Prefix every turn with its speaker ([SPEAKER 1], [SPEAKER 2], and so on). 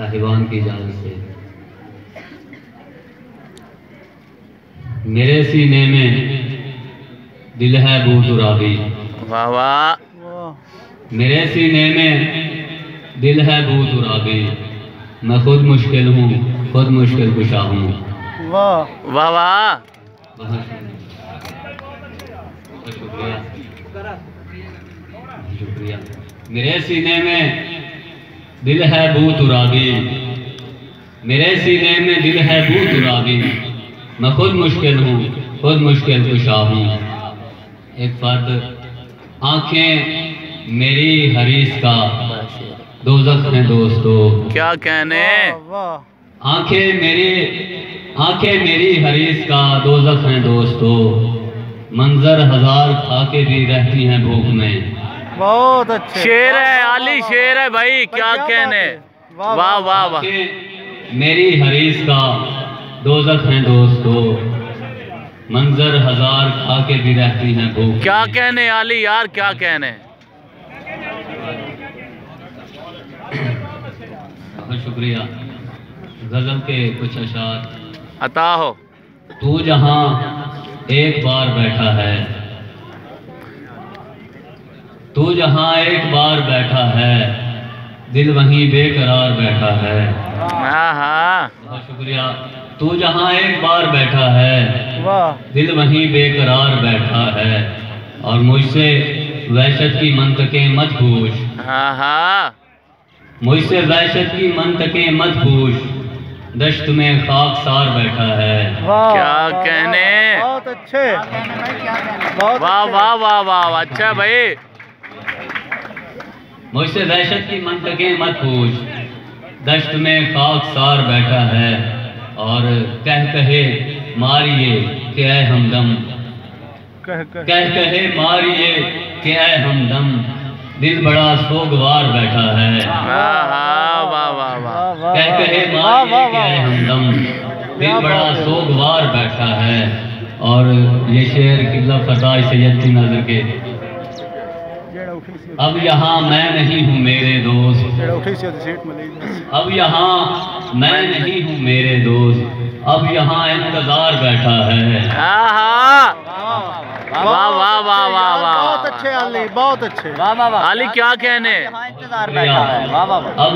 [SPEAKER 1] साहिबान की इजाज़त से। मेरे सीने में दिल है बू तुराबी।
[SPEAKER 2] वाह वाह।
[SPEAKER 1] मेरे सीने में दिल है बू तुराबी। मैं खुद मुश्किल हूँ, खुद मुश्किल कुशा हूँ।
[SPEAKER 2] वाह वाह वाह।
[SPEAKER 1] बहुत शुक्रिया, शुक्रिया। मेरे सीने में दिल है बू तुराबी। मेरे सीने में दिल है बू तुराबी। मैं खुद मुश्किल हूँ, खुद मुश्किल कुशा हूँ। एक फर्द आंखें मेरी हरीस का दोज़ख है दोस्तों।
[SPEAKER 2] क्या कहने।
[SPEAKER 1] आंखें मेरी हरीस का दोज़ख है दोस्तों। मंजर हजार खाके भी रहती हैं भूख में।
[SPEAKER 3] बहुत अच्छे
[SPEAKER 2] शेर है आली, शेर है भाई, क्या कहने। वाह वाह वाह।
[SPEAKER 1] मेरी हरीस का दोज़ख है दोस्तों। मंजर हजार खाके भी रहती हैं भूख।
[SPEAKER 2] क्या कहने आली यार, क्या कहने।
[SPEAKER 1] बहुत शुक्रिया। गजल के कुछ अशार
[SPEAKER 2] अता हो।
[SPEAKER 1] तू जहां एक बार बैठा है, तू जहां एक बार बैठा है, दिल वहीं बेकरार बैठा है।
[SPEAKER 2] हाँ।
[SPEAKER 1] बहुत शुक्रिया। तू जहां एक बार बैठा है,
[SPEAKER 3] वाह।
[SPEAKER 1] दिल वहीं बेकरार बैठा है। और मुझसे वहशत की मंतकें मत पूछ।
[SPEAKER 2] हाँ।
[SPEAKER 1] मुझसे वहशत की मंतकें मत पूछ। दश्त में खाकसार बैठा है।
[SPEAKER 2] क्या कहने।
[SPEAKER 3] बहुत अच्छे।
[SPEAKER 2] वाह वाह वाह वाह। अच्छा भाई।
[SPEAKER 1] मुझसे वहशत की मंतकें मत पूछ। दश्त में खाकसार बैठा है। और कहे मारिए कि ऐ हमदम, कहे मारिए कि ऐ हमदम, दिल बड़ा सोगवार बैठा है।
[SPEAKER 2] वाह वाह वाह वाह।
[SPEAKER 1] कहे मारिए कि ऐ हमदम, दिल बड़ा सोगवार बैठा है। और ये शेर किबला फता सैयद की नजर के। अब यहाँ मैं नहीं हूँ मेरे दोस्त, अब यहाँ मैं नहीं हूँ मेरे दोस्त, अब यहाँ इंतजार बैठा है।
[SPEAKER 2] वाह वाह वाह वाह वाह।
[SPEAKER 3] बहुत अच्छे आली, बहुत अच्छे।
[SPEAKER 2] आली क्या कहने।
[SPEAKER 3] इंतजार बैठा है। वाह वाह।
[SPEAKER 1] अब